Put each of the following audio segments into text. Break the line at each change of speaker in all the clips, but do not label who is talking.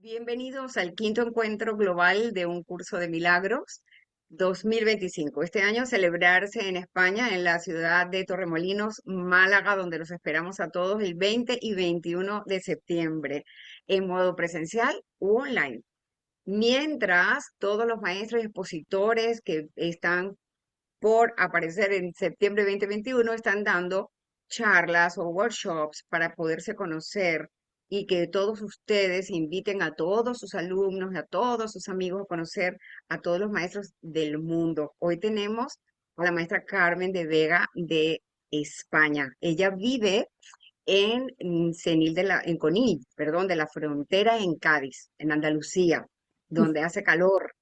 Bienvenidos al quinto encuentro global de un curso de milagros 2025. Este año celebrarse en España, en la ciudad de Torremolinos, Málaga, donde los esperamos a todos el 20 y 21 de septiembre, en modo presencial u online. Mientras todos los maestros y expositores que están por aparecer en septiembre 2021 están dando charlas o workshops para poderse conocer y que todos ustedes inviten a todos sus alumnos, a todos sus amigos a conocer a todos los maestros del mundo. Hoy tenemos a la maestra Carmen de Vega de España. Ella vive en Conil, perdón, de la frontera en Cádiz, en Andalucía, donde hace calor.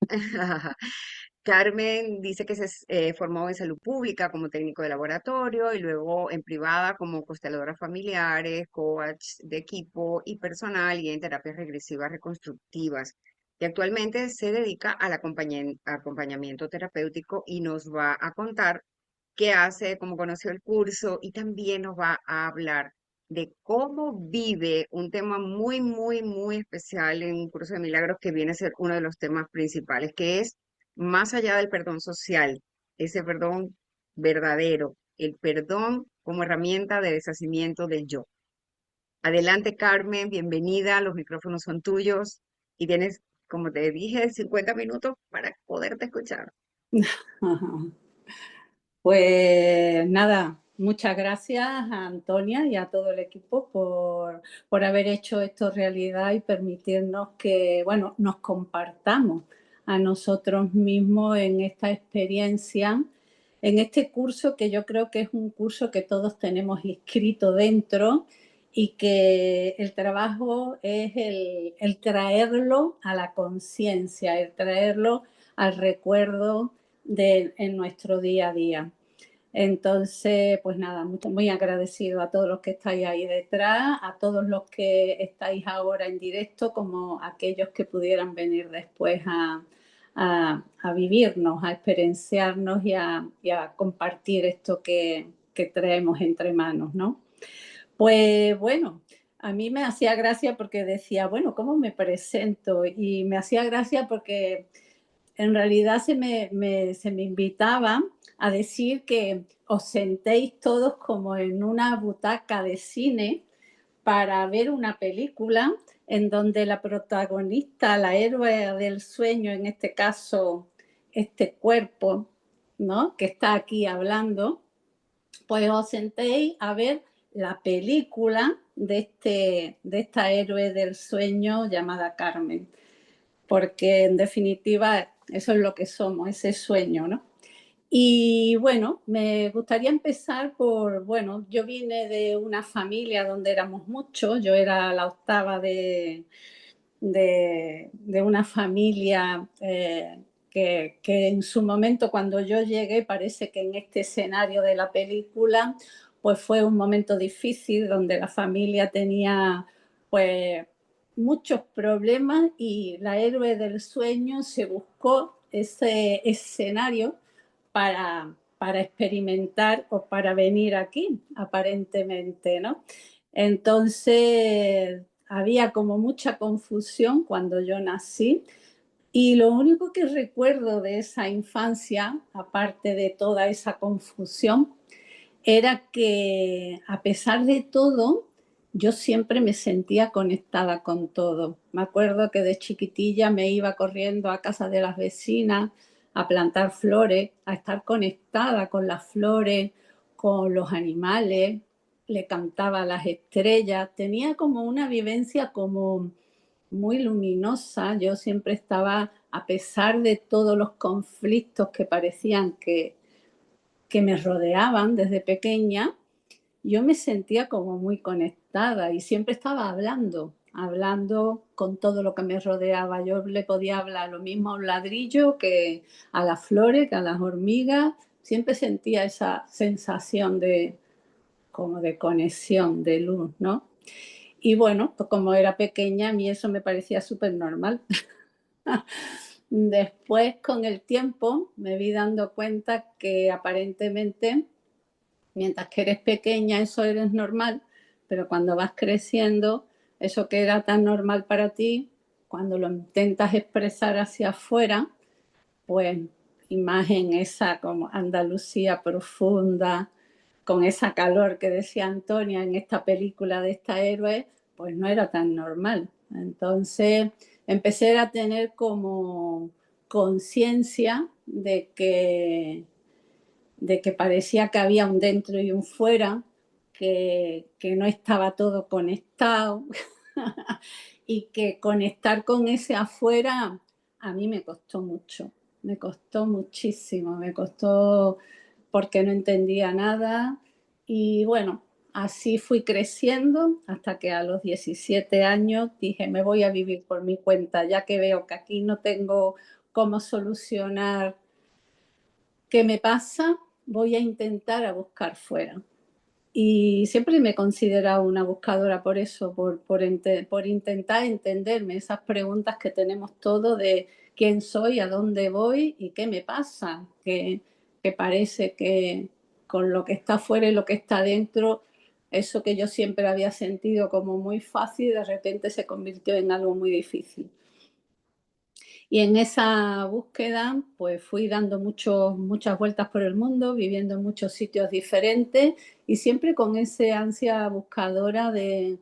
Carmen dice que se formó en salud pública como técnico de laboratorio y luego en privada como consteladora familiares, coach de equipo y personal y en terapias regresivas reconstructivas. Y actualmente se dedica al acompañamiento terapéutico y nos va a contar qué hace, cómo conoció el curso y también nos va a hablar de cómo vive un tema muy, muy, muy especial en un curso de milagros que viene a ser uno de los temas principales, que es más allá del perdón social, ese perdón verdadero, el perdón como herramienta de deshacimiento del yo. Adelante, Carmen, bienvenida, los micrófonos son tuyos y tienes, como te dije, 50 minutos para poderte escuchar.
Ajá. Pues nada, muchas gracias a Antonia y a todo el equipo por haber hecho esto realidad y permitirnos que, bueno, nos compartamos a nosotros mismos en esta experiencia, en este curso que yo creo que es un curso que todos tenemos inscrito dentro y que el trabajo es el traerlo a la conciencia, el traerlo al recuerdo en nuestro día a día. Entonces, pues nada, muy agradecido a todos los que estáis ahí detrás, a todos los que estáis ahora en directo, como aquellos que pudieran venir después a vivirnos, a experienciarnos y a compartir esto que traemos entre manos, ¿no? Pues bueno, a mí me hacía gracia porque decía, bueno, ¿cómo me presento? Y me hacía gracia porque en realidad se me invitaba a decir que os sentéis todos como en una butaca de cine para ver una película en donde la protagonista, la héroe del sueño, en este caso, este cuerpo, ¿no? Que está aquí hablando, pues os sentéis a ver la película de esta héroe del sueño llamada Carmen, porque en definitiva eso es lo que somos, ese sueño, ¿no? Y bueno, me gustaría empezar bueno, yo vine de una familia donde éramos muchos, yo era la octava de una familia que en su momento cuando yo llegué, parece que en este escenario de la película, pues fue un momento difícil donde la familia tenía pues muchos problemas y la héroe del sueño se buscó ese escenario para experimentar o para venir aquí, aparentemente, ¿no? Entonces, había como mucha confusión cuando yo nací y lo único que recuerdo de esa infancia, aparte de toda esa confusión, era que a pesar de todo, yo siempre me sentía conectada con todo. Me acuerdo que de chiquitilla me iba corriendo a casa de las vecinas a plantar flores, a estar conectada con las flores, con los animales, le cantaba a las estrellas, tenía como una vivencia como muy luminosa. Yo siempre estaba, a pesar de todos los conflictos que parecían que me rodeaban desde pequeña, yo me sentía como muy conectada y siempre estaba hablando con todo lo que me rodeaba. Yo le podía hablar lo mismo a un ladrillo que a las flores, que a las hormigas. Siempre sentía esa sensación de como de conexión, de luz, ¿no? Y bueno, pues como era pequeña, a mí eso me parecía súper normal. Después, con el tiempo, me vi dando cuenta que aparentemente mientras que eres pequeña eso eres normal, pero cuando vas creciendo, eso que era tan normal para ti cuando lo intentas expresar hacia afuera, pues imagen esa como Andalucía profunda, con esa calor que decía Antonia en esta película de esta héroe, pues no era tan normal. Entonces empecé a tener como conciencia de que parecía que había un dentro y un fuera, que no estaba todo conectado y que conectar con ese afuera a mí me costó mucho, me costó muchísimo, me costó porque no entendía nada y bueno, así fui creciendo hasta que a los 17 años dije me voy a vivir por mi cuenta, ya que veo que aquí no tengo cómo solucionar qué me pasa, voy a intentar a buscar fuera. Y siempre me he considerado una buscadora por eso, por intentar entenderme esas preguntas que tenemos todos de quién soy, a dónde voy y qué me pasa, que parece que con lo que está fuera y lo que está dentro, eso que yo siempre había sentido como muy fácil, de repente se convirtió en algo muy difícil. Y en esa búsqueda, pues fui dando muchas vueltas por el mundo, viviendo en muchos sitios diferentes y siempre con ese ansia buscadora de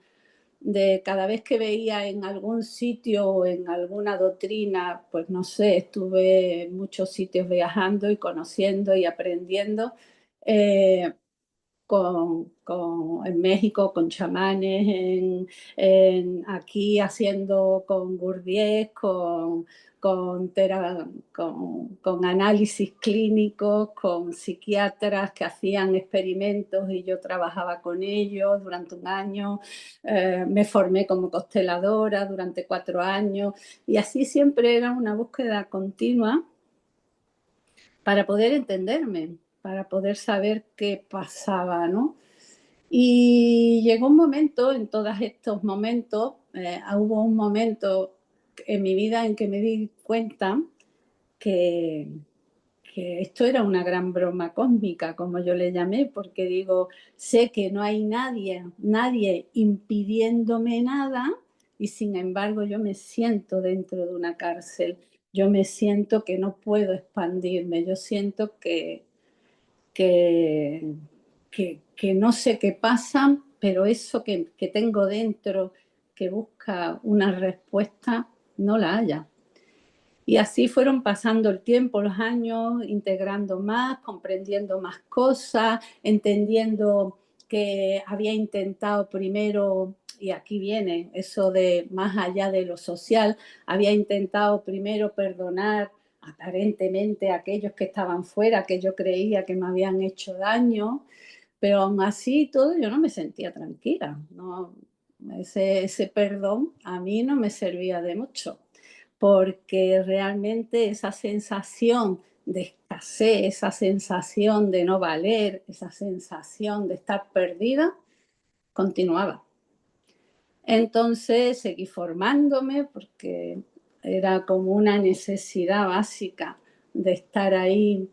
cada vez que veía en algún sitio o en alguna doctrina, pues no sé, estuve en muchos sitios viajando y conociendo y aprendiendo. eh, en México con chamanes, aquí haciendo con Gurdjieff, con análisis clínicos, con psiquiatras que hacían experimentos y yo trabajaba con ellos durante un año. Me formé como consteladora durante 4 años y así siempre era una búsqueda continua para poder entenderme, para poder saber qué pasaba, ¿no? Y llegó un momento, en todos estos momentos, hubo un momento en mi vida en que me di cuenta que, que esto era una gran broma cósmica, como yo le llamé, porque digo, sé que no hay nadie impidiéndome nada y sin embargo yo me siento dentro de una cárcel, yo me siento que no puedo expandirme, yo siento que, que no sé qué pasa, pero eso que tengo dentro que busca una respuesta, no la haya. Y así fueron pasando el tiempo, los años, integrando más, comprendiendo más cosas, entendiendo que había intentado primero, y aquí viene eso de más allá de lo social, había intentado primero perdonar aparentemente a aquellos que estaban fuera, que yo creía que me habían hecho daño, pero aún así todo yo no me sentía tranquila. No, ese perdón a mí no me servía de mucho porque realmente esa sensación de escasez, esa sensación de no valer, esa sensación de estar perdida, continuaba. Entonces seguí formándome porque era como una necesidad básica de estar ahí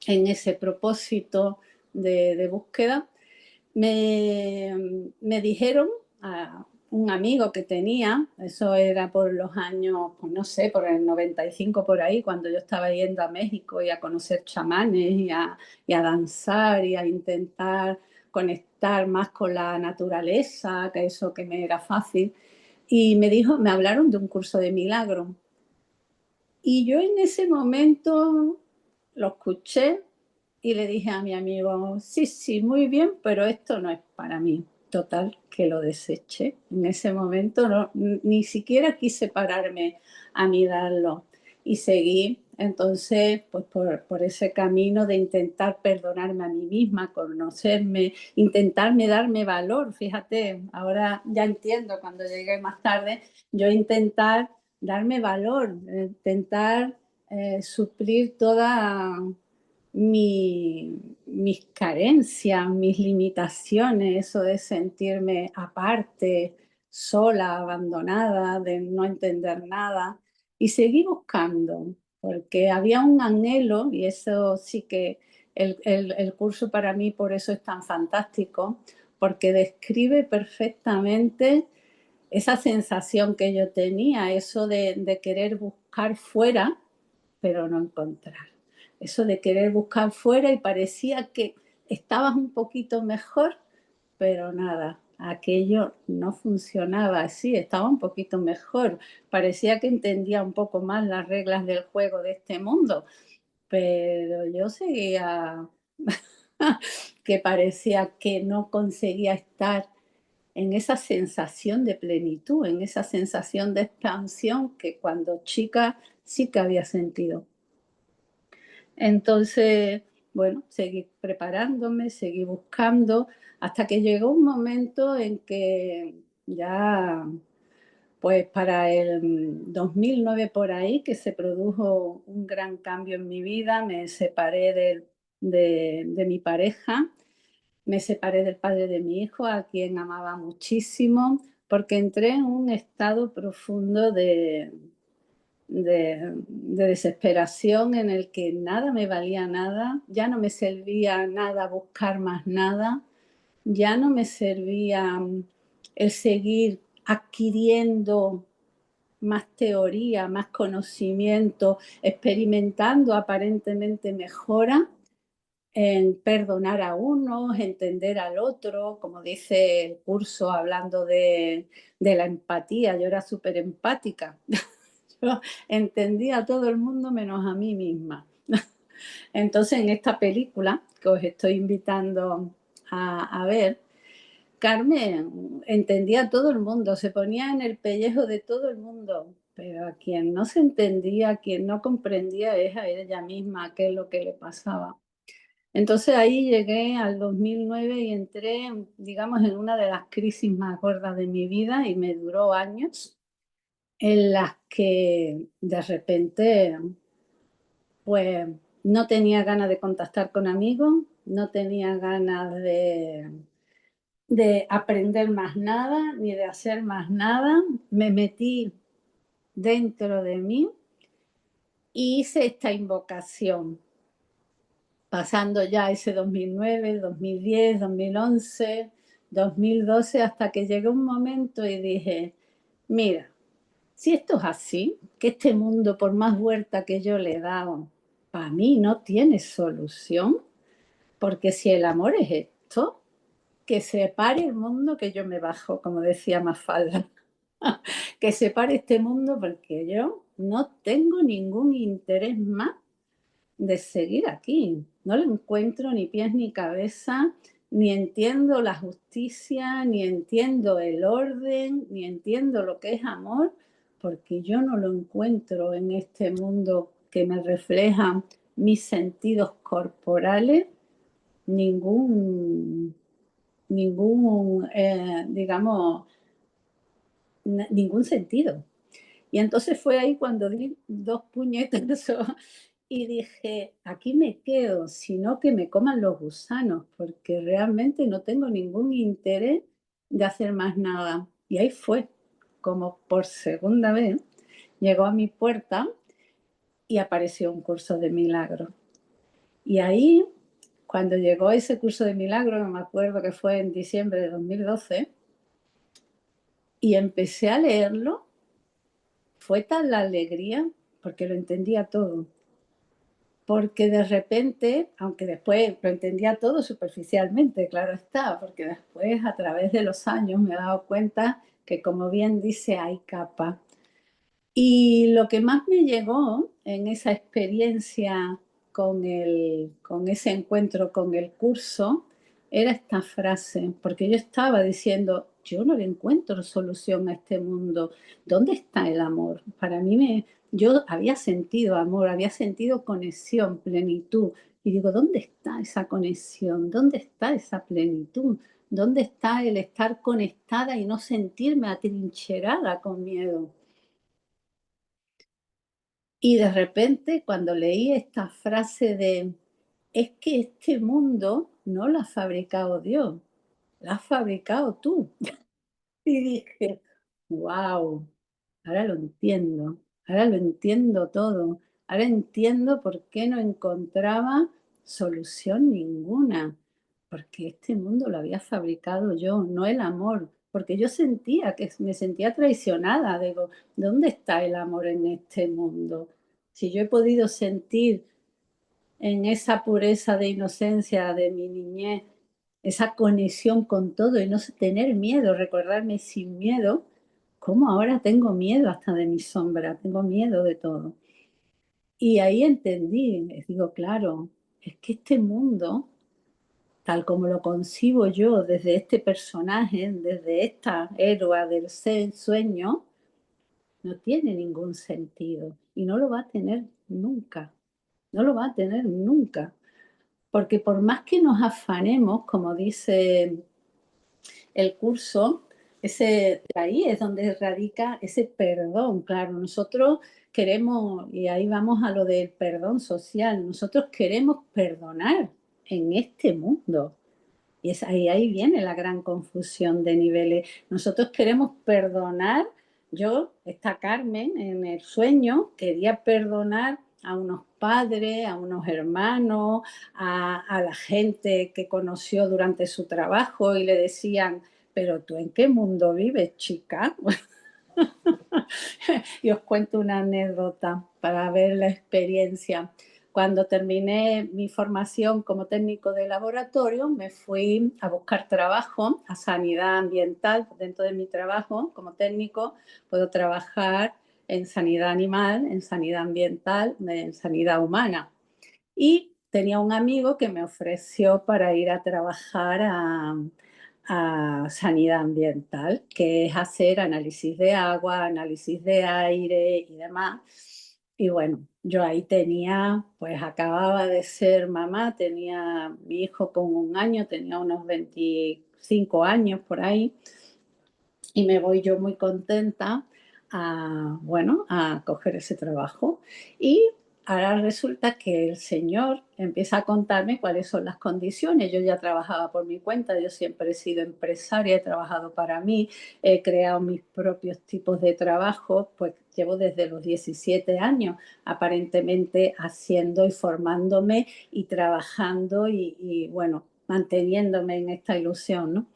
en ese propósito de búsqueda. Me, me dijeron a un amigo que tenía, eso era por los años, pues no sé, por el 95 por ahí, cuando yo estaba yendo a México y a conocer chamanes y a danzar y a intentar conectar más con la naturaleza, que eso que me era fácil. Y me dijo, me hablaron de un curso de milagro. Y yo en ese momento lo escuché y le dije a mi amigo, sí, sí, muy bien, pero esto no es para mí. Total, que lo deseché. En ese momento no, ni siquiera quise pararme a mirarlo y seguí entonces pues por ese camino de intentar perdonarme a mí misma, conocerme, intentarme darme valor. Fíjate, ahora ya entiendo cuando llegué más tarde, yo intentar darme valor, intentar suplir toda mis carencias, mis limitaciones, eso de sentirme aparte, sola, abandonada, de no entender nada. Y seguí buscando, porque había un anhelo, y eso sí que el curso para mí por eso es tan fantástico, porque describe perfectamente esa sensación que yo tenía, eso de querer buscar fuera, pero no encontrar. Eso de querer buscar fuera y parecía que estabas un poquito mejor, pero nada, aquello no funcionaba así, estaba un poquito mejor. Parecía que entendía un poco más las reglas del juego de este mundo, pero yo seguía que parecía que no conseguía estar en esa sensación de plenitud, en esa sensación de expansión que cuando chica sí que había sentido. Entonces, bueno, seguí preparándome, seguí buscando, hasta que llegó un momento en que ya, pues para el 2009 por ahí, que se produjo un gran cambio en mi vida, me separé de mi pareja, me separé del padre de mi hijo, a quien amaba muchísimo, porque entré en un estado profundo de desesperación en el que nada me valía nada, ya no me servía nada buscar más nada, ya no me servía el seguir adquiriendo más teoría, más conocimiento, experimentando aparentemente mejora en perdonar a unos, entender al otro, como dice el curso hablando de la empatía, yo era súper empática, yo entendía a todo el mundo menos a mí misma. Entonces en esta película que os estoy invitando a ver, Carmen entendía a todo el mundo, se ponía en el pellejo de todo el mundo, pero a quien no se entendía, a quien no comprendía es a ella misma, qué es lo que le pasaba. Entonces ahí llegué al 2009 y entré, digamos, en una de las crisis más gordas de mi vida y me duró años, en las que de repente, pues no tenía ganas de contactar con amigos, no tenía ganas de aprender más nada, ni de hacer más nada. Me metí dentro de mí y hice esta invocación, pasando ya ese 2009, 2010, 2011, 2012, hasta que llegó un momento y dije, mira, si esto es así, que este mundo, por más vuelta que yo le he dado, para mí no tiene solución, porque si el amor es esto, que se pare el mundo que yo me bajo, como decía Mafalda, que se pare este mundo porque yo no tengo ningún interés más de seguir aquí. No le encuentro ni pies ni cabeza, ni entiendo la justicia, ni entiendo el orden, ni entiendo lo que es amor, porque yo no lo encuentro en este mundo que me refleja mis sentidos corporales, ningún, digamos, ningún sentido. Y entonces fue ahí cuando di dos puñetazos y dije, aquí me quedo, sino que me coman los gusanos, porque realmente no tengo ningún interés de hacer más nada. Y ahí fue, como por segunda vez, llegó a mi puerta y apareció un curso de milagro. Y ahí, cuando llegó ese curso de milagro, no me acuerdo que fue en diciembre de 2012, y empecé a leerlo, fue tal la alegría, porque lo entendía todo, porque de repente, aunque después lo entendía todo superficialmente, claro está, porque después a través de los años me he dado cuenta que, como bien dice, hay capa. Y lo que más me llegó en esa experiencia con ese encuentro con el curso era esta frase, porque yo estaba diciendo, yo no le encuentro solución a este mundo. ¿Dónde está el amor? Para mí yo había sentido amor, había sentido conexión, plenitud. Y digo, ¿dónde está esa conexión? ¿Dónde está esa plenitud? ¿Dónde está el estar conectada y no sentirme atrincherada con miedo? Y de repente, cuando leí esta frase de, es que este mundo no lo ha fabricado Dios, lo has fabricado tú. Y dije, wow, ahora lo entiendo todo, ahora entiendo por qué no encontraba solución ninguna, porque este mundo lo había fabricado yo, no el amor, porque yo sentía que me sentía traicionada. Digo, ¿dónde está el amor en este mundo? Si yo he podido sentir en esa pureza de inocencia de mi niñez, esa conexión con todo y no tener miedo, recordarme sin miedo, ¿cómo ahora tengo miedo hasta de mi sombra? Tengo miedo de todo. Y ahí entendí, les digo, claro, es que este mundo, tal como lo concibo yo desde este personaje, desde esta héroe del sueño, no tiene ningún sentido y no lo va a tener nunca, no lo va a tener nunca. Porque por más que nos afanemos, como dice el curso, ahí es donde radica ese perdón. Claro, nosotros queremos, y ahí vamos a lo del perdón social, nosotros queremos perdonar en este mundo. Y ahí viene la gran confusión de niveles. Nosotros queremos perdonar. Yo, esta Carmen, en el sueño, quería perdonar a unos padres, a unos hermanos, a la gente que conoció durante su trabajo y le decían, pero tú en qué mundo vives, chica. Y os cuento una anécdota para ver la experiencia. Cuando terminé mi formación como técnico de laboratorio, me fui a buscar trabajo a sanidad ambiental. Dentro de mi trabajo como técnico puedo trabajar en sanidad animal, en sanidad ambiental, en sanidad humana. Y tenía un amigo que me ofreció para ir a trabajar a sanidad ambiental, que es hacer análisis de agua, análisis de aire y demás. Y bueno, yo ahí tenía, pues acababa de ser mamá, tenía mi hijo con 1 año, tenía unos 25 años por ahí, y me voy yo muy contenta bueno, a coger ese trabajo. Y ahora resulta que el señor empieza a contarme cuáles son las condiciones. Yo ya trabajaba por mi cuenta, yo siempre he sido empresaria, he trabajado para mí, he creado mis propios tipos de trabajo, pues llevo desde los 17 años aparentemente haciendo y formándome y trabajando y bueno, manteniéndome en esta ilusión, ¿no?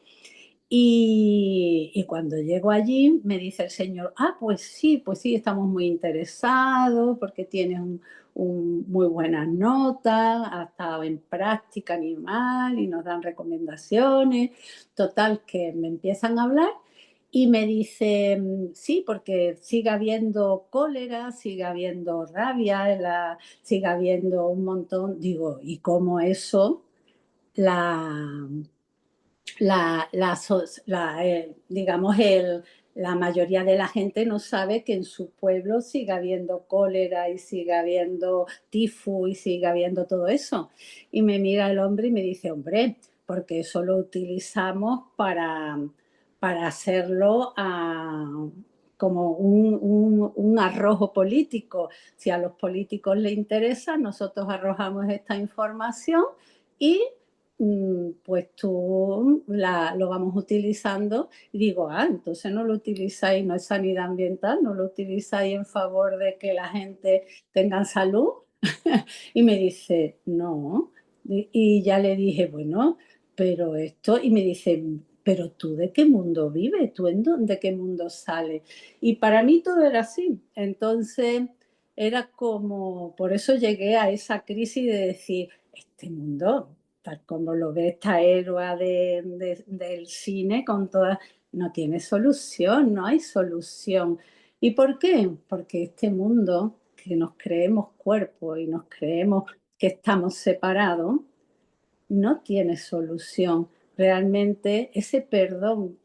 Y cuando llego allí me dice el señor, pues sí, estamos muy interesados porque tienes muy buenas notas, has estado en práctica animal y nos dan recomendaciones. Total, que me empiezan a hablar y me dice, sí, porque sigue habiendo cólera, sigue habiendo rabia, sigue habiendo un montón. Digo, ¿y cómo eso la digamos, la mayoría de la gente no sabe que en su pueblo sigue habiendo cólera y sigue habiendo tifus y sigue habiendo todo eso? Y me mira el hombre y me dice, hombre, porque eso lo utilizamos para hacerlo como un arrojo político. Si a los políticos les interesa, nosotros arrojamos esta información y pues tú lo vamos utilizando y digo, entonces no lo utilizáis, no es sanidad ambiental, no lo utilizáis en favor de que la gente tenga salud. Y me dice, no. Y ya le dije, bueno, pero esto, y me dice, pero tú de qué mundo vives, tú de qué mundo sales. Y para mí todo era así. Entonces era como, por eso llegué a esa crisis de decir, este mundo, tal como lo ve esta héroe del cine, con todas, no tiene solución, no hay solución. ¿Y por qué? Porque este mundo que nos creemos cuerpo y nos creemos que estamos separados, no tiene solución. Realmente ese perdón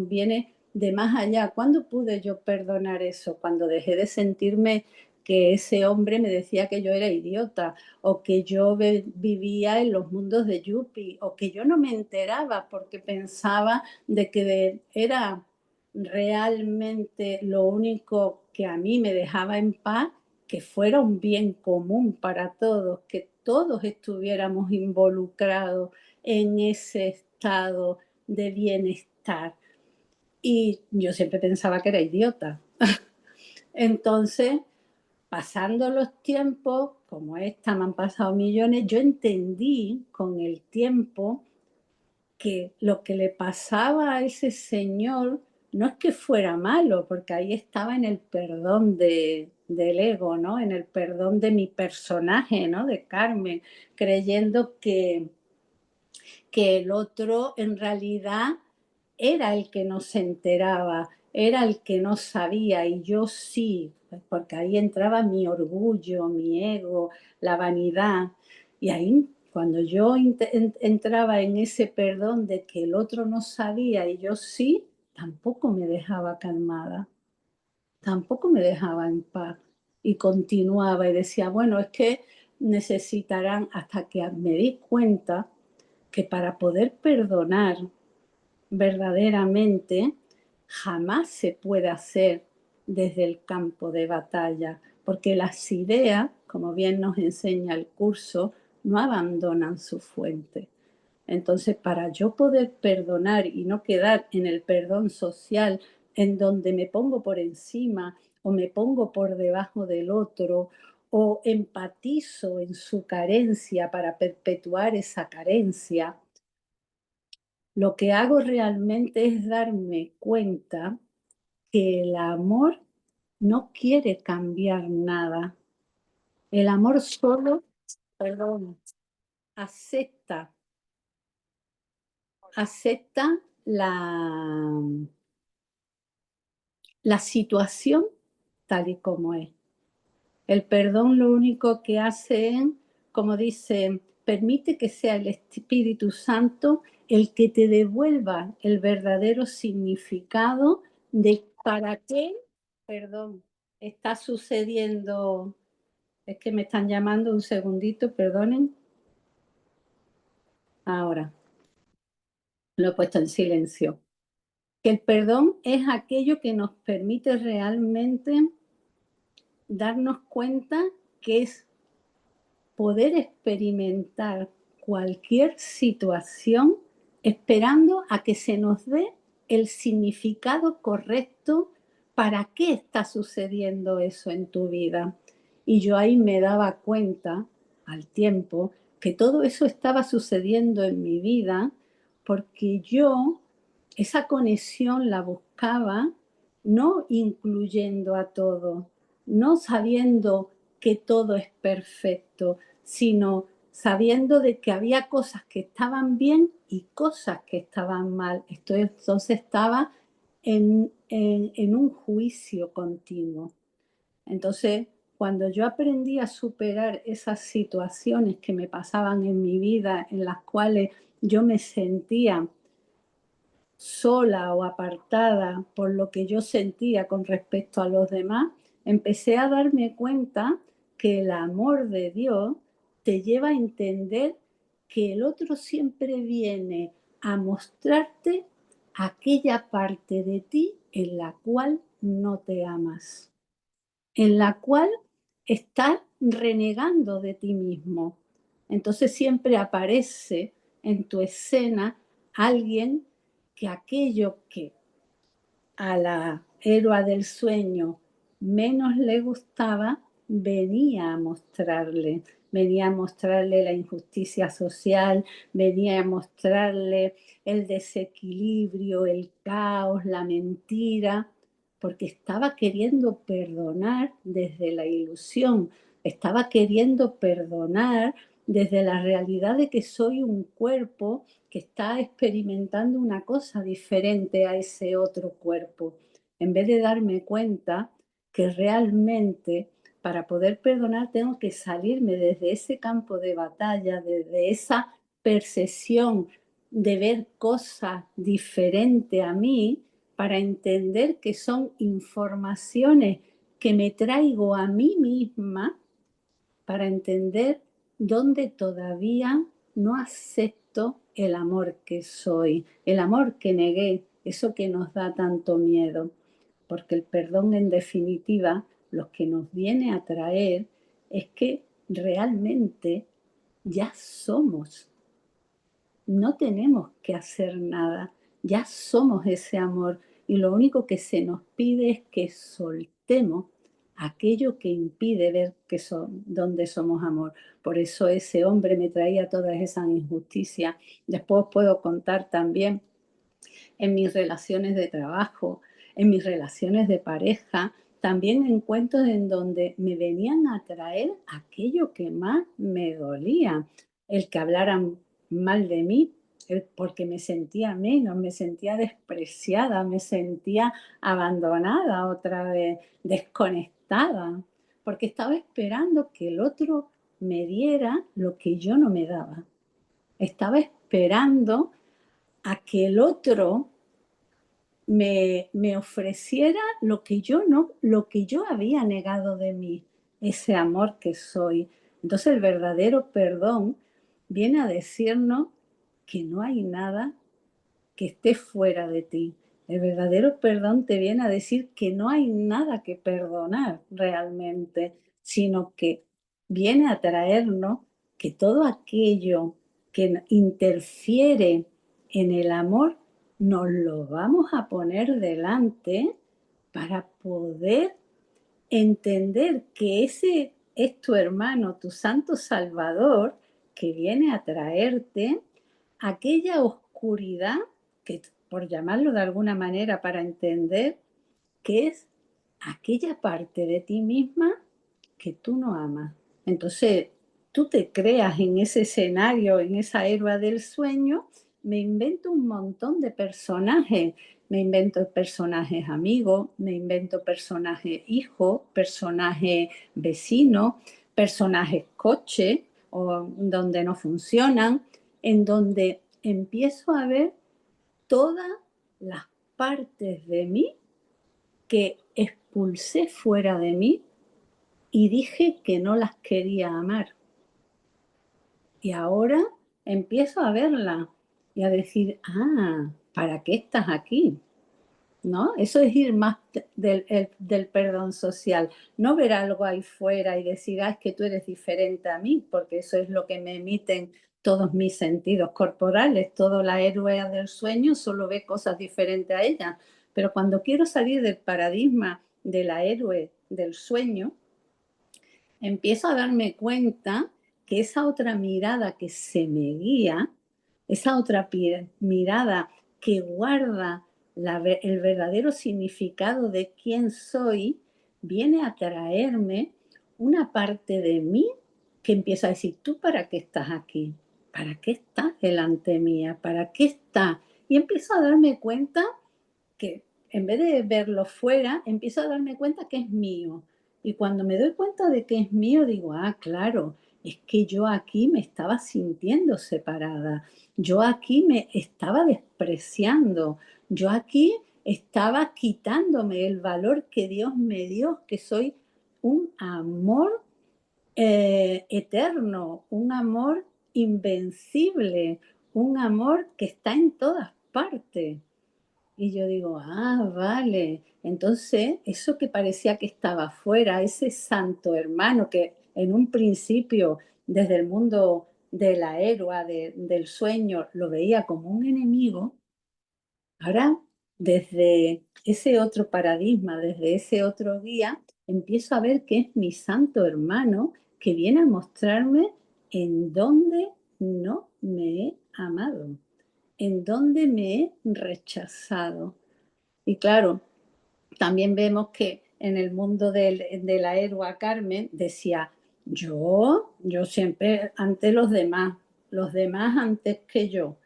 viene de más allá. ¿Cuándo pude yo perdonar eso? Cuando dejé de sentirme que ese hombre me decía que yo era idiota o que yo vivía en los mundos de Yuppie o que yo no me enteraba porque pensaba de que era realmente lo único que a mí me dejaba en paz, que fuera un bien común para todos, que todos estuviéramos involucrados en ese estado de bienestar. Y yo siempre pensaba que era idiota. Entonces, pasando los tiempos, como esta me han pasado millones, yo entendí con el tiempo que lo que le pasaba a ese señor no es que fuera malo, porque ahí estaba en el perdón del ego, ¿no? En el perdón de mi personaje, ¿no? De Carmen, creyendo que el otro en realidad era el que no se enteraba, era el que no sabía y yo sí, pues porque ahí entraba mi orgullo, mi ego, la vanidad. Y ahí cuando yo entraba en ese perdón de que el otro no sabía y yo sí, tampoco me dejaba calmada, tampoco me dejaba en paz. Y continuaba y decía, bueno, es que necesitarán, hasta que me di cuenta que para poder perdonar verdaderamente jamás se puede hacer desde el campo de batalla, porque las ideas, como bien nos enseña el curso, no abandonan su fuente. Entonces, para yo poder perdonar y no quedar en el perdón social, en donde me pongo por encima o me pongo por debajo del otro, o empatizo en su carencia para perpetuar esa carencia, lo que hago realmente es darme cuenta que el amor no quiere cambiar nada. El amor solo, perdón, acepta, acepta la situación tal y como es. El perdón lo único que hace es, como dice, permite que sea el Espíritu Santo el que te devuelva el verdadero significado de para qué, perdón, está sucediendo. Es que me están llamando un segundito, perdonen. Ahora, lo he puesto en silencio. Que el perdón es aquello que nos permite realmente darnos cuenta que es poder experimentar cualquier situación esperando a que se nos dé el significado correcto para qué está sucediendo eso en tu vida. Y yo ahí me daba cuenta al tiempo que todo eso estaba sucediendo en mi vida porque yo esa conexión la buscaba no incluyendo a todo, no sabiendo que todo es perfecto, sino sabiendo de que había cosas que estaban bien y cosas que estaban mal. Esto entonces estaba en un juicio continuo. Entonces, cuando yo aprendí a superar esas situaciones que me pasaban en mi vida, en las cuales yo me sentía sola o apartada por lo que yo sentía con respecto a los demás, empecé a darme cuenta que el amor de Dios te lleva a entender que el otro siempre viene a mostrarte aquella parte de ti en la cual no te amas, en la cual estás renegando de ti mismo. Entonces siempre aparece en tu escena alguien que aquello que a la héroa del sueño menos le gustaba, venía a mostrarle la injusticia social, venía a mostrarle el desequilibrio, el caos, la mentira, porque estaba queriendo perdonar desde la ilusión, estaba queriendo perdonar desde la realidad de que soy un cuerpo que está experimentando una cosa diferente a ese otro cuerpo, en vez de darme cuenta que realmente para poder perdonar tengo que salirme desde ese campo de batalla, desde esa percepción de ver cosas diferentes a mí, para entender que son informaciones que me traigo a mí misma para entender dónde todavía no acepto el amor que soy, el amor que negué, eso que nos da tanto miedo. Porque el perdón, en definitiva, lo que nos viene a traer es que realmente ya somos, no tenemos que hacer nada, ya somos ese amor y lo único que se nos pide es que soltemos aquello que impide ver dónde somos amor. Por eso ese hombre me traía todas esas injusticias. Después puedo contar también en mis relaciones de trabajo, en mis relaciones de pareja, también encuentros en donde me venían a traer aquello que más me dolía, el que hablaran mal de mí, porque me sentía menos, me sentía despreciada, me sentía abandonada otra vez, desconectada, porque estaba esperando que el otro me diera lo que yo no me daba. Estaba esperando a que el otro me ofreciera lo que yo no, lo que yo había negado de mí, ese amor que soy. Entonces el verdadero perdón viene a decirnos que no hay nada que esté fuera de ti. El verdadero perdón te viene a decir que no hay nada que perdonar realmente, sino que viene a traernos que todo aquello que interfiere en el amor, nos lo vamos a poner delante para poder entender que ese es tu hermano, tu santo salvador, que viene a traerte aquella oscuridad, que por llamarlo de alguna manera para entender, que es aquella parte de ti misma que tú no amas. Entonces, tú te creas en ese escenario, en esa héroe del sueño, me invento un montón de personajes. Me invento personajes amigos, me invento personajes hijos, personajes vecinos, personajes coche, o donde no funcionan, en donde empiezo a ver todas las partes de mí que expulsé fuera de mí y dije que no las quería amar. Y ahora empiezo a verla y a decir, ¿para qué estás aquí? ¿No? Eso es ir más del perdón social. No ver algo ahí fuera y decir, es que tú eres diferente a mí, porque eso es lo que me emiten todos mis sentidos corporales. Toda la héroe del sueño solo ve cosas diferentes a ella. Pero cuando quiero salir del paradigma de la héroe del sueño, empiezo a darme cuenta que esa otra mirada que se me guía, esa otra mirada que guarda el verdadero significado de quién soy, viene a traerme una parte de mí que empieza a decir, ¿tú para qué estás aquí? ¿Para qué estás delante mía? ¿Para qué estás? Y empiezo a darme cuenta que en vez de verlo fuera, empiezo a darme cuenta que es mío. Y cuando me doy cuenta de que es mío, digo, claro, es que yo aquí me estaba sintiendo separada, yo aquí me estaba despreciando, yo aquí estaba quitándome el valor que Dios me dio, que soy un amor eterno, un amor invencible, un amor que está en todas partes. Y yo digo, vale. Entonces, eso que parecía que estaba fuera, ese santo hermano que en un principio, desde el mundo de la héroe, del sueño, lo veía como un enemigo, ahora desde ese otro paradigma, desde ese otro guía, empiezo a ver que es mi santo hermano que viene a mostrarme en dónde no me he amado, en dónde me he rechazado. Y claro, también vemos que en el mundo de la héroe Carmen decía, yo siempre ante los demás antes que yo.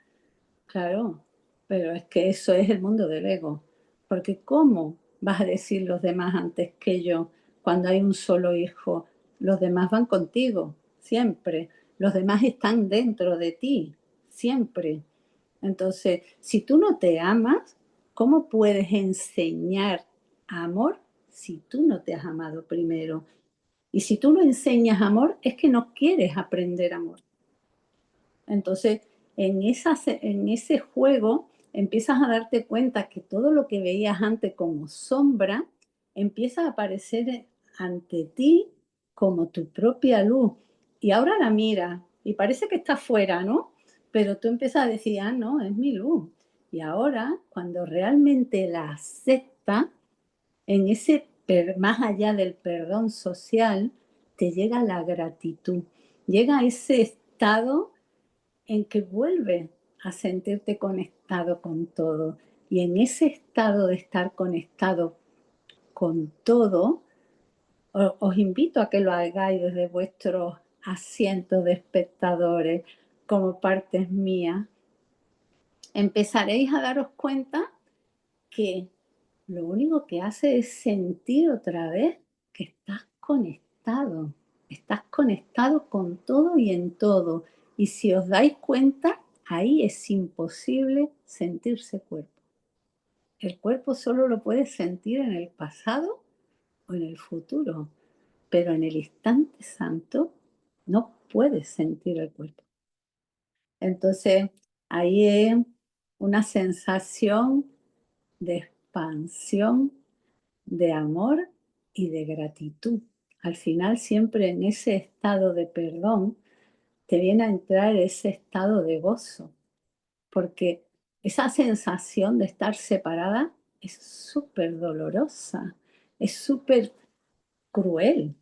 Claro, pero es que eso es el mundo del ego. Porque ¿cómo vas a decir los demás antes que yo cuando hay un solo hijo? Los demás van contigo, siempre. Los demás están dentro de ti, siempre. Entonces, si tú no te amas, ¿cómo puedes enseñar amor si tú no te has amado primero? Y si tú no enseñas amor, es que no quieres aprender amor. Entonces, en ese juego empiezas a darte cuenta que todo lo que veías antes como sombra empieza a aparecer ante ti como tu propia luz. Y ahora la mira y parece que está fuera, ¿no? Pero tú empiezas a decir, no, es mi luz. Y ahora, cuando realmente la acepta, en ese más allá del perdón social, te llega la gratitud. Llega ese estado en que vuelves a sentirte conectado con todo. Y en ese estado de estar conectado con todo, os invito a que lo hagáis desde vuestros asientos de espectadores como partes mías. Empezaréis a daros cuenta que lo único que hace es sentir otra vez que estás conectado con todo y en todo. Y si os dais cuenta, ahí es imposible sentirse cuerpo. El cuerpo solo lo puedes sentir en el pasado o en el futuro, pero en el instante santo no puedes sentir el cuerpo. Entonces, ahí es una sensación de expansión, de amor y de gratitud. Al final, siempre en ese estado de perdón, te viene a entrar ese estado de gozo, porque esa sensación de estar separada es súper dolorosa, es súper cruel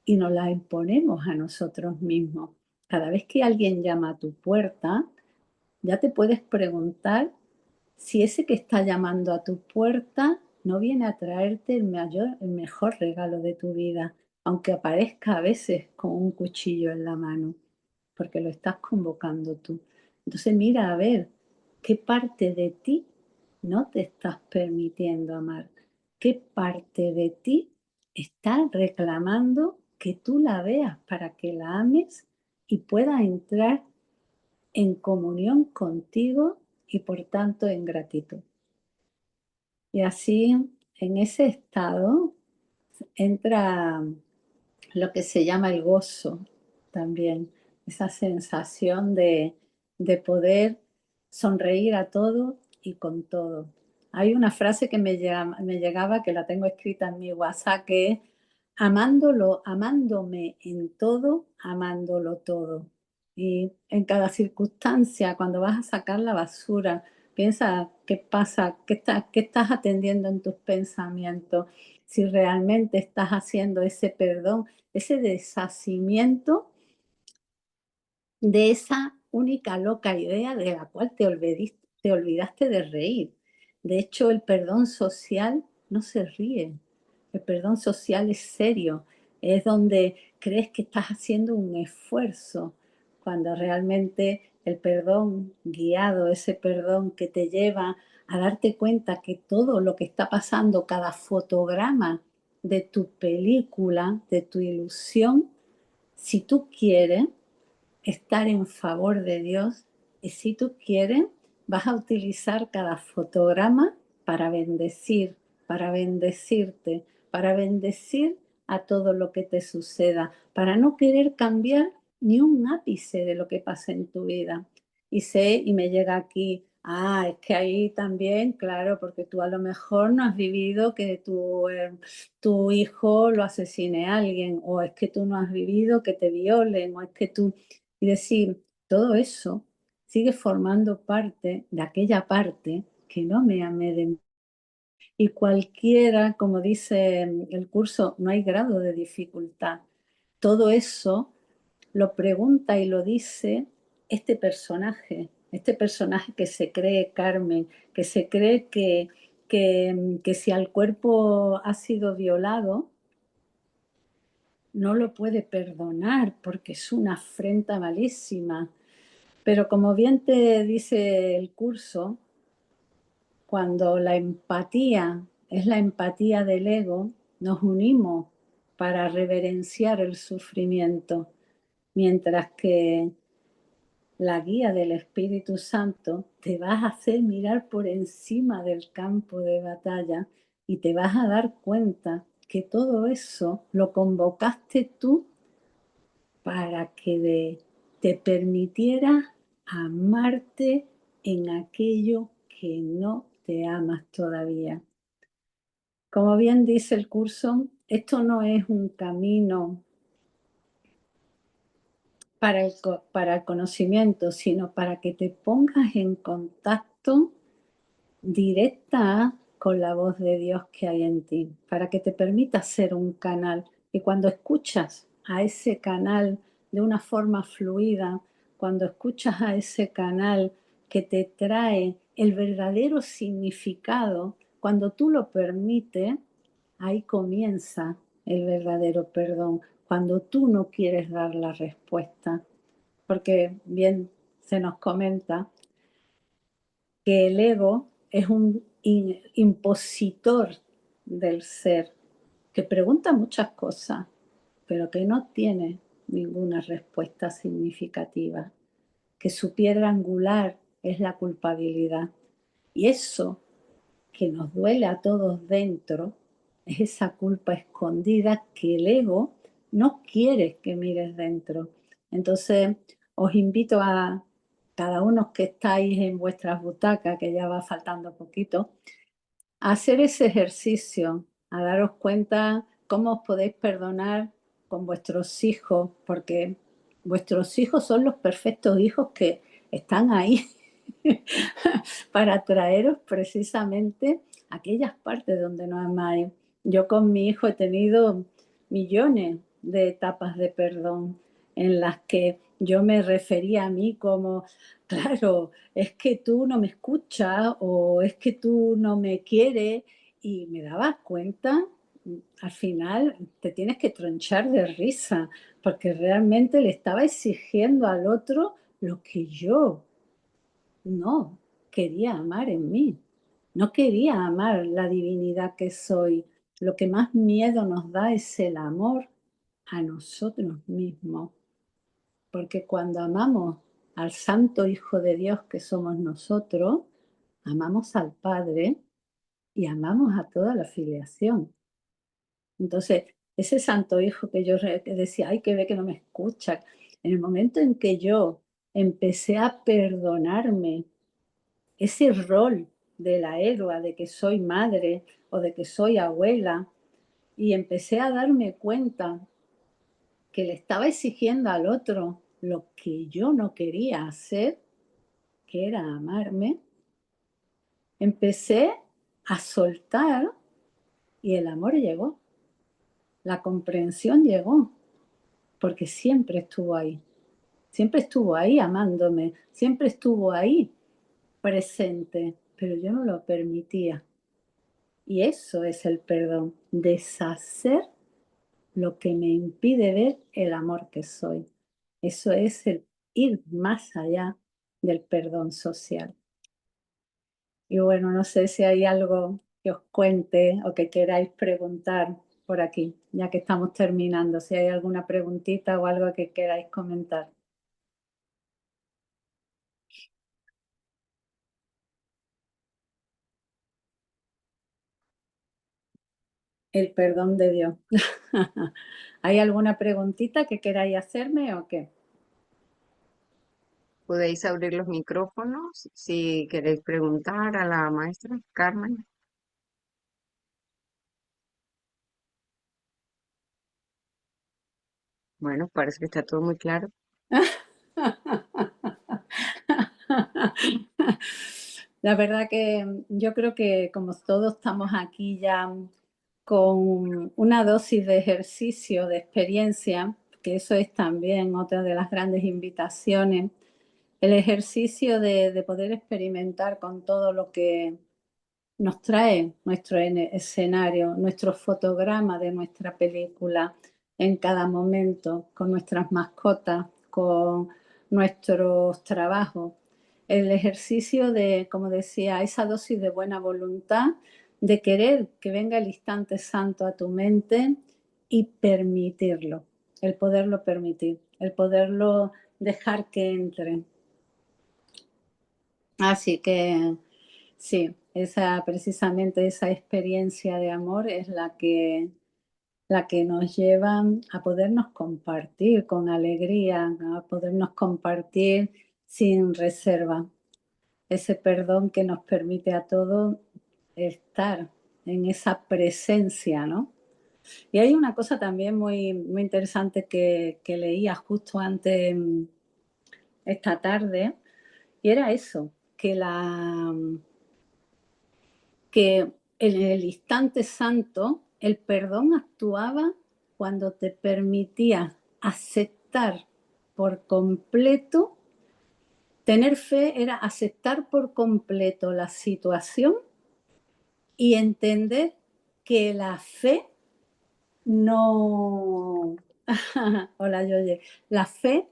y nos la imponemos a nosotros mismos. Cada vez que alguien llama a tu puerta, ya te puedes preguntar si ese que está llamando a tu puerta no viene a traerte el mejor regalo de tu vida, aunque aparezca a veces con un cuchillo en la mano, porque lo estás convocando tú. Entonces mira a ver qué parte de ti no te estás permitiendo amar, qué parte de ti está reclamando que tú la veas para que la ames y pueda entrar en comunión contigo y por tanto en gratitud. Y así, en ese estado, entra lo que se llama el gozo también, esa sensación de poder sonreír a todo y con todo. Hay una frase que me llegaba, que la tengo escrita en mi WhatsApp, que es amándolo, amándome en todo, amándolo todo. Y en cada circunstancia, cuando vas a sacar la basura, piensa qué pasa, qué estás atendiendo en tus pensamientos, si realmente estás haciendo ese perdón, ese deshacimiento de esa única loca idea de la cual te olvidaste de reír. De hecho, el perdón social no se ríe. El perdón social es serio. Es donde crees que estás haciendo un esfuerzo, cuando realmente el perdón guiado, ese perdón que te lleva a darte cuenta que todo lo que está pasando, cada fotograma de tu película, de tu ilusión, si tú quieres, estar en favor de Dios y si tú quieres, vas a utilizar cada fotograma para bendecir, para bendecirte, para bendecir a todo lo que te suceda, para no querer cambiar ni un ápice de lo que pasa en tu vida. Y sé, y me llega aquí, es que ahí también, claro, porque tú a lo mejor no has vivido que tu hijo lo asesine a alguien, o es que tú no has vivido que te violen, o es que tú y decir, todo eso sigue formando parte de aquella parte que no me amé de mí. Y cualquiera, como dice el curso, no hay grado de dificultad. Todo eso lo pregunta y lo dice este personaje que se cree Carmen, que se cree que si al cuerpo ha sido violado, no lo puede perdonar porque es una afrenta malísima. Pero como bien te dice el curso, cuando la empatía es la empatía del ego, nos unimos para reverenciar el sufrimiento, mientras que la guía del Espíritu Santo te vas a hacer mirar por encima del campo de batalla y te vas a dar cuenta que todo eso lo convocaste tú para que te permitiera amarte en aquello que no te amas todavía. Como bien dice el curso, esto no es un camino para el conocimiento, sino para que te pongas en contacto directa con la voz de Dios que hay en ti, para que te permita ser un canal. Y cuando escuchas a ese canal de una forma fluida, cuando escuchas a ese canal que te trae el verdadero significado, cuando tú lo permites, ahí comienza el verdadero perdón, cuando tú no quieres dar la respuesta. Porque bien se nos comenta que el ego es un impositor del ser, que pregunta muchas cosas, pero que no tiene ninguna respuesta significativa, que su piedra angular es la culpabilidad. Y eso que nos duele a todos dentro es esa culpa escondida que el ego no quiere que mires dentro. Entonces, os invito a cada uno que estáis en vuestras butacas, que ya va faltando poquito, a hacer ese ejercicio, a daros cuenta cómo os podéis perdonar con vuestros hijos, porque vuestros hijos son los perfectos hijos que están ahí para traeros precisamente aquellas partes donde no amáis. Yo con mi hijo he tenido millones de etapas de perdón en las que yo me refería a mí como, claro, es que tú no me escuchas o es que tú no me quieres y me daba cuenta, al final te tienes que tronchar de risa porque realmente le estaba exigiendo al otro lo que yo no quería amar en mí. No quería amar la divinidad que soy. Lo que más miedo nos da es el amor a nosotros mismos. Porque cuando amamos al Santo Hijo de Dios que somos nosotros, amamos al Padre y amamos a toda la filiación. Entonces, ese Santo Hijo que yo que decía, ay, que ve que no me escucha. En el momento en que yo empecé a perdonarme ese rol de la héroe, de que soy madre o de que soy abuela, y empecé a darme cuenta que le estaba exigiendo al otro lo que yo no quería hacer, que era amarme, empecé a soltar y el amor llegó, la comprensión llegó, porque siempre estuvo ahí amándome, siempre estuvo ahí presente, pero yo no lo permitía. Y eso es el perdón, deshacer lo que me impide ver el amor que soy. Eso es el ir más allá del perdón social. Y bueno, no sé si hay algo que os cuente o que queráis preguntar por aquí, ya que estamos terminando, si hay alguna preguntita o algo que queráis comentar. El perdón de Dios. ¿Hay alguna preguntita que queráis hacerme o qué?
Podéis abrir los micrófonos si queréis preguntar a la maestra Carmen. Bueno, parece que está todo muy claro.
La verdad que yo creo que como todos estamos aquí ya con una dosis de ejercicio, de experiencia, que eso es también otra de las grandes invitaciones, el ejercicio de poder experimentar con todo lo que nos trae nuestro escenario, nuestro fotograma de nuestra película en cada momento, con nuestras mascotas, con nuestros trabajos. El ejercicio de, como decía, esa dosis de buena voluntad, de querer que venga el instante santo a tu mente y permitirlo, el poderlo permitir, el poderlo dejar que entre. Así que sí, esa, precisamente esa experiencia de amor es la que nos lleva a podernos compartir con alegría, a podernos compartir sin reserva. Ese perdón que nos permite a todos estar en esa presencia, ¿no? Y hay una cosa también muy, muy interesante que leía justo antes esta tarde, y era eso, que en el instante santo, el perdón actuaba cuando te permitía aceptar por completo, tener fe era aceptar por completo la situación y entender que la fe no... Hola, Yoye. La fe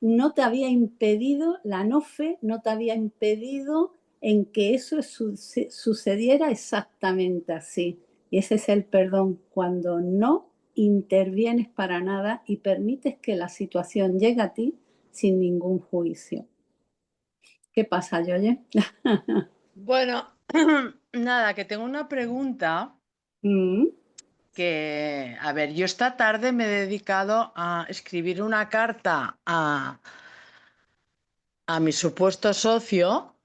no te había impedido, la no fe no te había impedido en que eso sucediera exactamente así. Y ese es el perdón, cuando no intervienes para nada y permites que la situación llegue a ti sin ningún juicio. ¿Qué pasa, Yoye?
Bueno, nada, que tengo una pregunta
Mm,
que, a ver, yo esta tarde me he dedicado a escribir una carta a mi supuesto socio,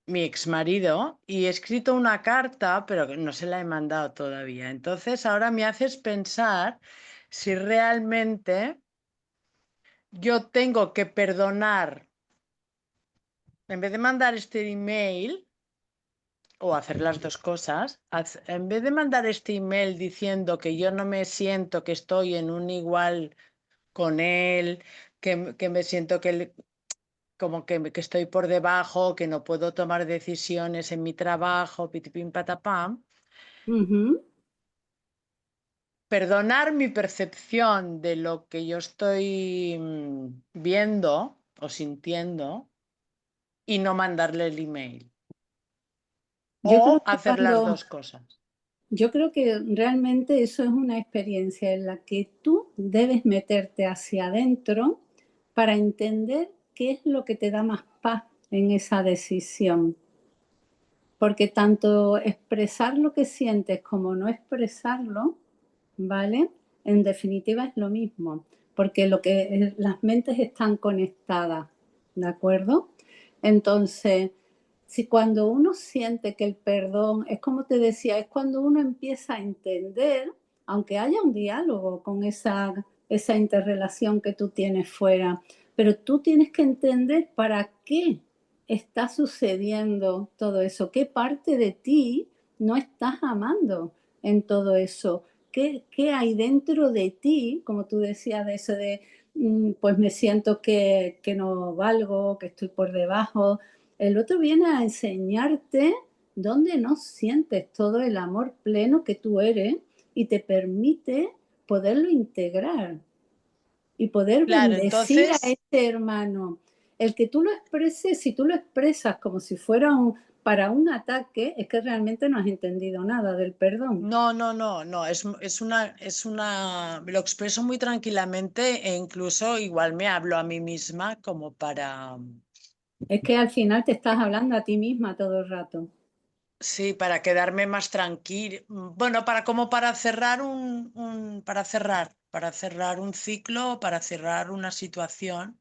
mi exmarido, y he escrito una carta, pero que no se la he mandado todavía. Entonces, ahora me haces pensar si realmente yo tengo que perdonar, en vez de mandar este email, o hacer las dos cosas, en vez de mandar este email diciendo que yo no me siento que estoy en un igual con él, que me siento como que estoy por debajo, que no puedo tomar decisiones en mi trabajo, pitipim patapam,
ujú.
perdonar mi percepción de lo que yo estoy viendo o sintiendo y no mandarle el email.
Yo creo
O
que
hacer las dos cosas.
yo creo que realmente eso es una experiencia en la que tú debes meterte hacia adentro para entender qué es lo que te da más paz en esa decisión. Porque tanto expresar lo que sientes como no expresarlo, ¿vale? En definitiva es lo mismo, porque las mentes están conectadas, ¿de acuerdo? Entonces, si cuando uno siente que el perdón, es como te decía, es cuando uno empieza a entender, aunque haya un diálogo con esa interrelación que tú tienes fuera, pero tú tienes que entender para qué está sucediendo todo eso, qué parte de ti no estás amando en todo eso, qué hay dentro de ti, como tú decías, de eso de, pues me siento que no valgo, que estoy por debajo. El otro viene a enseñarte dónde no sientes todo el amor pleno que tú eres y te permite poderlo integrar y poder
Claro,
bendecir a
entonces...
este hermano. El que tú lo expreses, si tú lo expresas como si fuera para un ataque, es que realmente no has entendido nada del perdón.
No, no, no, no, lo expreso muy tranquilamente e incluso igual me hablo a mí misma como para,
Es que al final te estás hablando a ti misma todo el rato.
sí, para quedarme más tranquila. Bueno, como para cerrar para cerrar un ciclo, para cerrar una situación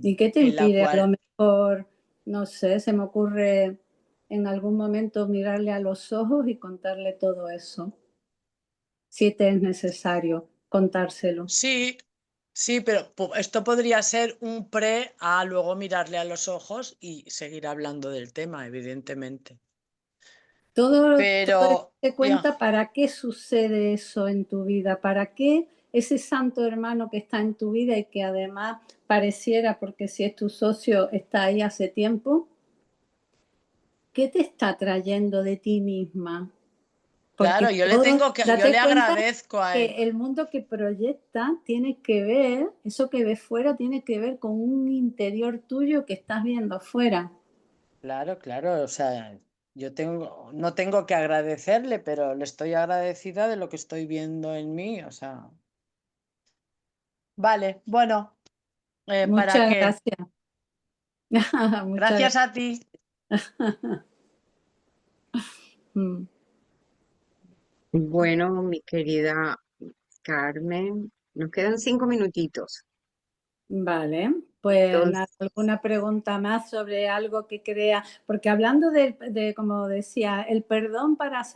¿Y qué te
en la
impide? A lo
cual,
mejor, no sé, se me ocurre en algún momento mirarle a los ojos y contarle todo eso, si te es necesario contárselo.
sí, sí, pero esto podría ser un pre a luego mirarle a los ojos y seguir hablando del tema, evidentemente.
Todo
Pero,
te
ya,
cuenta para qué sucede eso en tu vida, para qué ese santo hermano que está en tu vida y que además pareciera, porque si es tu socio, está ahí hace tiempo, ¿qué te está trayendo de ti misma?
claro,
Porque todo,
yo le
date cuenta
agradezco a él.
que el mundo que proyecta tiene que ver, eso que ves fuera tiene que ver con un interior tuyo que estás viendo afuera.
Claro, claro, o sea, no tengo que agradecerle, pero le estoy agradecida de lo que estoy viendo en mí, o sea. Vale, bueno, ¿para
Muchas
qué?
gracias. Muchas
Gracias a ti.
gracias. Mm.
Bueno, mi querida Carmen, nos quedan 5 minutitos.
Vale, pues nada,
Entonces,
alguna pregunta más sobre algo que crea, porque hablando como decía, el perdón más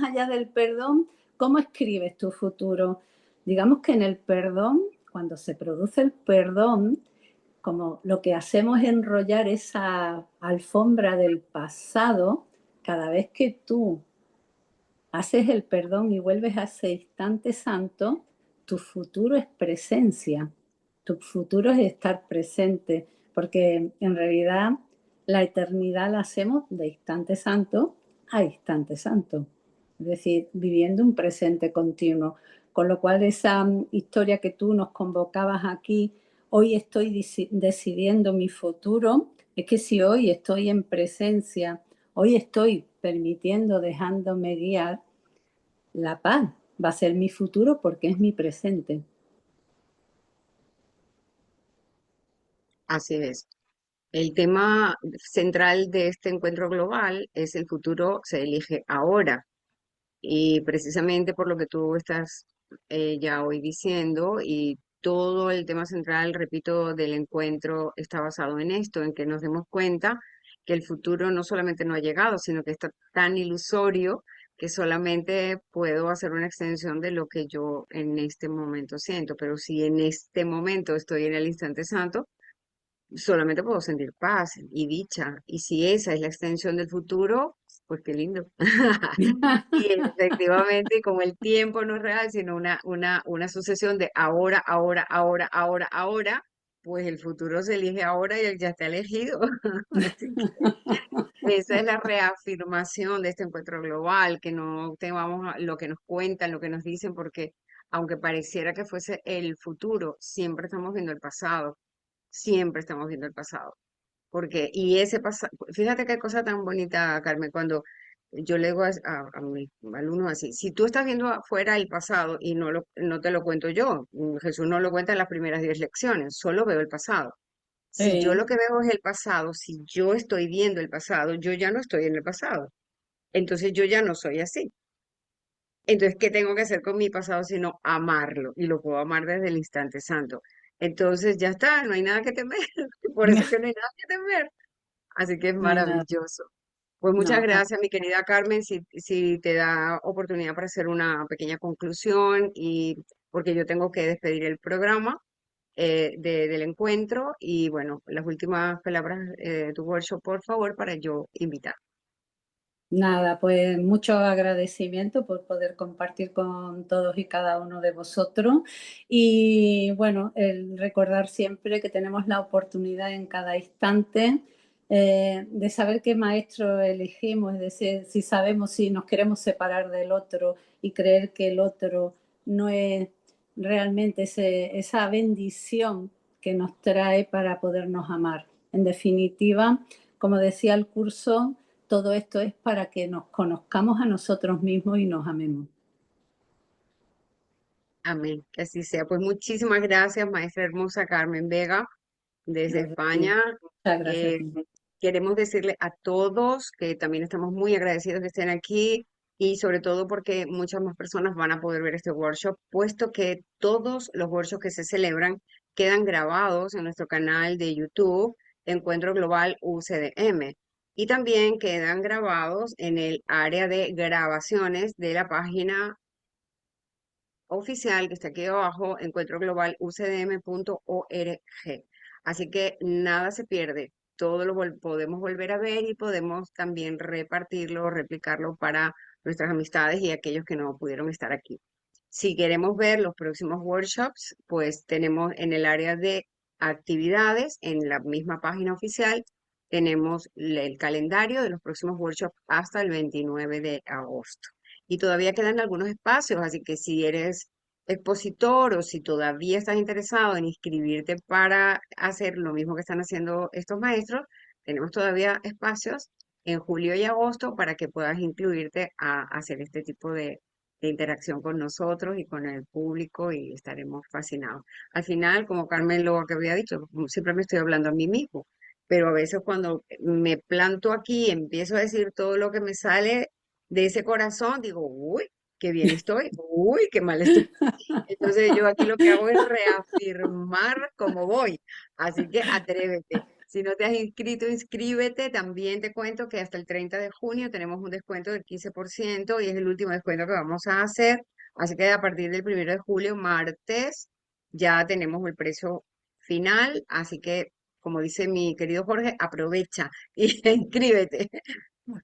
allá del perdón, ¿cómo escribes tu futuro? Digamos que en el perdón, cuando se produce el perdón, como lo que hacemos es enrollar esa alfombra del pasado. Cada vez que tú haces el perdón y vuelves a ese instante santo, tu futuro es presencia, tu futuro es estar presente, porque en realidad la eternidad la hacemos de instante santo a instante santo, es decir, viviendo un presente continuo. Con lo cual esa historia que tú nos convocabas aquí, hoy estoy decidiendo mi futuro, es que si hoy estoy en presencia, hoy estoy permitiendo, dejándome guiar, la paz va a ser mi futuro porque es mi presente.
Así es. El tema central de este encuentro global es el futuro se elige ahora. Y precisamente por lo que tú estás ya hoy diciendo y todo el tema central, repito, del encuentro está basado en esto, en que nos demos cuenta que el futuro no solamente no ha llegado, sino que está tan ilusorio que solamente puedo hacer una extensión de lo que yo en este momento siento. Pero si en este momento estoy en el instante santo, solamente puedo sentir paz y dicha. Y si esa es la extensión del futuro, pues qué lindo. Y efectivamente, como el tiempo no es real, sino una sucesión de ahora, ahora, ahora, ahora, ahora, pues el futuro se elige ahora y él ya está elegido. Así que esa es la reafirmación de este encuentro global, que no tengamos lo que nos cuentan, lo que nos dicen, porque aunque pareciera que fuese el futuro, siempre estamos viendo el pasado, siempre estamos viendo el pasado. Porque, y ese pasado, fíjate qué cosa tan bonita, Carmen, cuando yo le digo a mis alumnos así, si tú estás viendo afuera el pasado y no te lo cuento yo, Jesús no lo cuenta en las primeras 10 lecciones, solo veo el pasado. Si yo lo que veo es el pasado, si yo estoy viendo el pasado, yo ya no estoy en el pasado. Entonces yo ya no soy así. Entonces, ¿qué tengo que hacer con mi pasado sino amarlo? Y lo puedo amar desde el instante santo. Entonces ya está, no hay nada que temer. Por eso es que no hay nada que temer. Así que es
No hay nada,
maravilloso. Pues muchas
no.
gracias, mi querida Carmen, si te da oportunidad para hacer una pequeña conclusión y porque yo tengo que despedir el programa del encuentro y bueno, las últimas palabras de tu workshop, por favor, para yo invitar.
Nada, pues mucho agradecimiento por poder compartir con todos y cada uno de vosotros. Y bueno, el recordar siempre que tenemos la oportunidad en cada instante de saber qué maestro elegimos, es decir, si sabemos si nos queremos separar del otro y creer que el otro no es realmente esa bendición que nos trae para podernos amar. En definitiva, como decía el curso, todo esto es para que nos conozcamos a nosotros mismos y nos amemos.
Amén, que así sea. Pues muchísimas gracias, maestra hermosa Carmen Vega, desde
Sí,
España.
muchas gracias.
Eh, Queremos decirle a todos que también estamos muy agradecidos que estén aquí y sobre todo porque muchas más personas van a poder ver este workshop, puesto que todos los workshops que se celebran quedan grabados en nuestro canal de YouTube, Encuentro Global UCDM, y también quedan grabados en el área de grabaciones de la página oficial que está aquí abajo, encuentroglobalucdm.org. Así que nada se pierde, todo lo podemos volver a ver y podemos también repartirlo, replicarlo para nuestras amistades y aquellos que no pudieron estar aquí. Si queremos ver los próximos workshops, pues tenemos en el área de actividades, en la misma página oficial, tenemos el calendario de los próximos workshops hasta el 29 de agosto. Y todavía quedan algunos espacios, así que si eres expositor o si todavía estás interesado en inscribirte para hacer lo mismo que están haciendo estos maestros, tenemos todavía espacios en julio y agosto para que puedas incluirte a hacer este tipo de interacción con nosotros y con el público y estaremos fascinados. Al final, como Carmen lo que había dicho, siempre me estoy hablando a mí mismo, pero a veces cuando me planto aquí y empiezo a decir todo lo que me sale de ese corazón, digo, uy, qué bien estoy, uy, qué mal estoy. Entonces yo aquí lo que hago es reafirmar cómo voy. Así que atrévete. Si no te has inscrito, inscríbete. También te cuento que hasta el 30 de junio tenemos un descuento del 15% y es el último descuento que vamos a hacer. Así que a partir del 1 de julio, martes, ya tenemos el precio final. Así que como dice mi querido Jorge, aprovecha y inscríbete.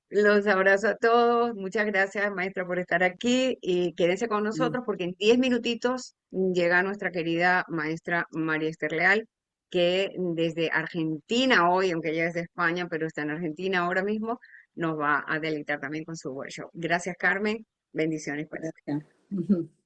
Los abrazo a todos. Muchas gracias, maestra, por estar aquí y quédense con nosotros porque en 10 minutitos llega nuestra querida maestra María Esther Leal, que desde Argentina hoy, aunque ella es de España, pero está en Argentina ahora mismo, nos va a deleitar también con su workshop. Gracias, Carmen. Bendiciones para ti.
Gracias.